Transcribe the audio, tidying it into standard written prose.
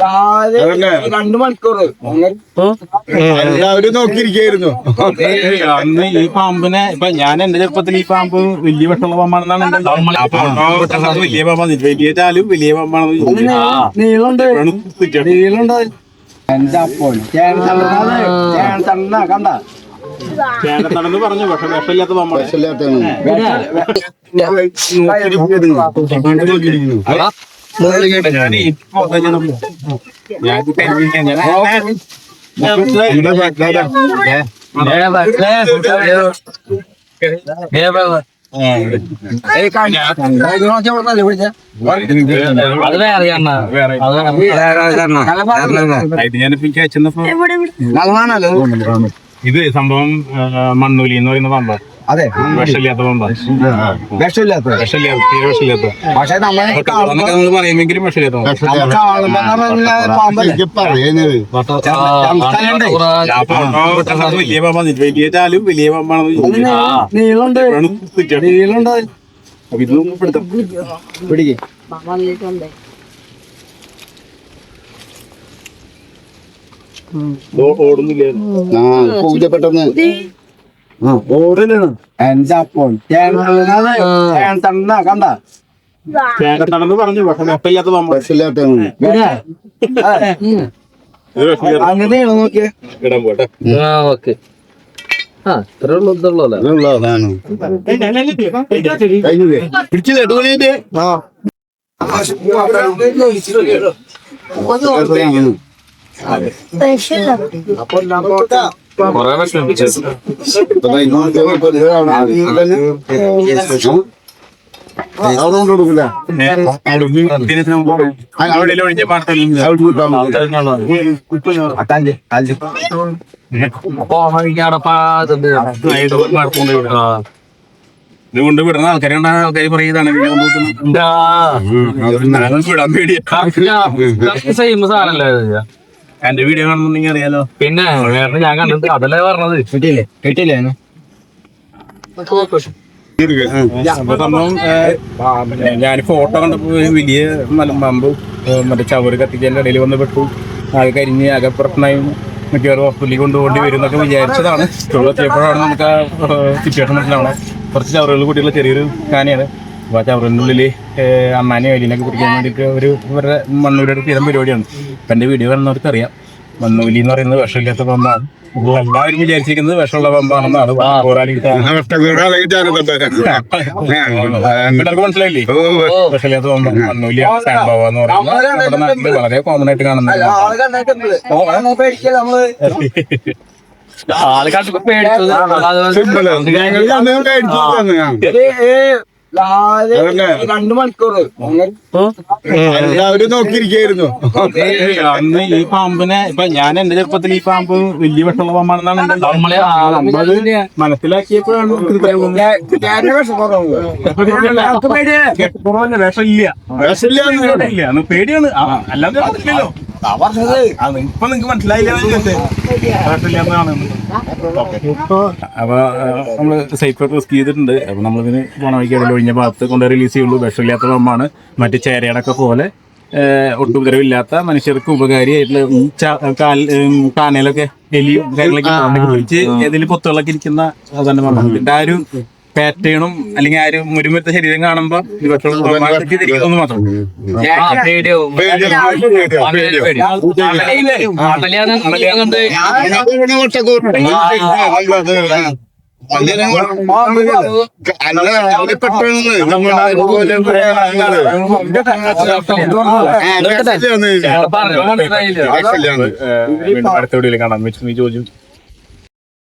2 മണിക്കൂർ എല്ലാവരും നോക്കിയിരിക്കായിരുന്നു. അന്ന് ഈ പാമ്പിനെ ഇപ്പൊ ഞാൻ എന്റെ ചെറുപ്പത്തിൽ ഈ പാമ്പ് വലിയ വെട്ടമുള്ള പാമ്പാണെന്നാണ് വലിയ പാമ്പാണ്. വലിയ ചാലും വലിയ പാമ്പാണെന്ന് നീളുണ്ട് എന്റെ അപ്പോൾ കണ്ട ചേനത്തണെന്ന് പറഞ്ഞു. പക്ഷെ വിഷമില്ലാത്ത പാമ്പാണ്. ഇത് സംഭവം മണ്ണൂലി എന്ന് പറയുന്ന പാമ്പ. അതെ, വിഷമില്ലാത്ത പാമ്പ. വിഷമില്ലാത്ത പക്ഷെ നമ്മൾ പറയുമെങ്കിലും വിഷമില്ലാത്ത വലിയ പാമ്പാണ്. വലിയ ചാലും വലിയ പാമ്പാണെന്ന് നീളുണ്ട് അപ്പൊ ഇതൊന്നും പിടിക്കേ ഓടുന്നില്ല. പെട്ടെന്ന് എന്റെ അപ്പോൾ കണ്ട ചേനത്തണെന്ന് പറഞ്ഞു. പക്ഷെ വിഷമില്ലാത്ത പാമ്പ്. അങ്ങനെ നോക്കിയേ ഇടാൻ പോട്ടെ. കൊറേ വിഷമം ഒഴിഞ്ഞ പാട്ടല്ല ഇതുകൊണ്ട് വിടുന്ന ആൾക്കാരുണ്ടാ ആൾക്കാർ പറയുന്നതാണ് വിടാൻ പേടിയാ. എന്റെ വീഡിയോ കാണുന്നുണ്ടെങ്കിൽ അറിയാലോ. പിന്നെ ഞാൻ കണ്ടിട്ട് അതല്ലേ പറഞ്ഞത്. കിട്ടിയില്ലേ സംഭവം ഞാൻ ഫോട്ടോ കണ്ടപ്പോ വലിയ മലമ്പാമ്പ് മറ്റേ ചവറ് കത്തിച്ചതിന്റെ ഇടയിൽ വന്ന് പെട്ടു. ആകെ കരിഞ്ഞ് ആകെ പ്രശ്നമായി മിക്കവാറും ഹോസ്പിറ്റലിൽ കൊണ്ടുപോകേണ്ടി വരും എന്നൊക്കെ വിചാരിച്ചതാണ്. എത്തിയപ്പോഴാണ് നമുക്ക് ആ സിറ്റുവേഷൻ മനസ്സിലാവണം. കുറച്ച് ചവറുകൾ കൂട്ടിയുള്ള ചെറിയൊരു കാനയാണ്. അപ്പോൾ ആ ചവറിൻ്റെ ഉള്ളിൽ അമ്മാനെയോ എലിനൊക്കെ പിടിക്കാൻ വേണ്ടിയിട്ട് ഇവരുടെ മണ്ണൂരിയുടെ സ്ഥിരം പരിപാടിയാണ്. അപ്പം എൻ്റെ വീഡിയോ കാണുന്നവർക്ക് അറിയാം. മണ്ണൂലി എന്ന് പറയുന്നത് വിഷമില്ലാത്ത പമ്പാണ്. എല്ലാവരും വിചാരിച്ചിരിക്കുന്നത് വിഷമുള്ള പമ്പാണെന്നാണ്. മനസ്സിലായില്ലേ? വിഷമില്ലാത്ത പമ്പ് മണ്ണൂലി സാൻബാവ എന്ന് പറയുന്നത് നമ്മുടെ നാട്ടിൽ വളരെ കോമൺ ആയിട്ട് കാണുന്നത്. രണ്ടു മണിക്കൂർ എല്ലാവരും നോക്കിയിരിക്കായിരുന്നു. അന്ന് ഈ പാമ്പിനെ ഇപ്പൊ ഞാൻ എന്റെ ചെറുപ്പത്തിൽ ഈ പാമ്പ് വലിയ വിഷമുള്ള പാമ്പാണെന്നാണ് മനസ്സിലാക്കിയപ്പോഴാണ് വിഷമില്ല പേടിയാണ്. അല്ലാതെ ഇപ്പൊ നിങ്ങക്ക് മനസ്സിലായില്ല. അപ്പൊ നമ്മള് സൈറ്റ് റിസ്ക് ചെയ്തിട്ടുണ്ട്. അപ്പൊ നമ്മളിതിന് പോണ വഴിക്ക് ഒഴിഞ്ഞ ഭാഗത്ത് കൊണ്ട് റിലീസ് ചെയ്യുള്ളൂ. വിഷമില്ലാത്ത പമ്പാണ്. മറ്റ് ചേരയടൊക്കെ പോലെ ഒട്ടും ഉപദ്രവമില്ലാത്ത മനുഷ്യർക്ക് ഉപകാരിയായിട്ടുള്ള കാനയിലൊക്കെ എലിയും കാര്യങ്ങളൊക്കെ ഒഴിച്ച് ഏതെങ്കിലും പൊത്തുകളൊക്കെ ഇരിക്കുന്ന സാധാരണ പമ്പാണ്. ഇതിന്റെ ആ ഒരു പാറ്റേണും അല്ലെങ്കിൽ ആ ഒരു മുരുമറ്റ ശരീരം കാണുമ്പോ ഒന്ന് മാത്രം അടുത്ത വീഡിയോയിൽ കാണാം. ചോദിച്ചു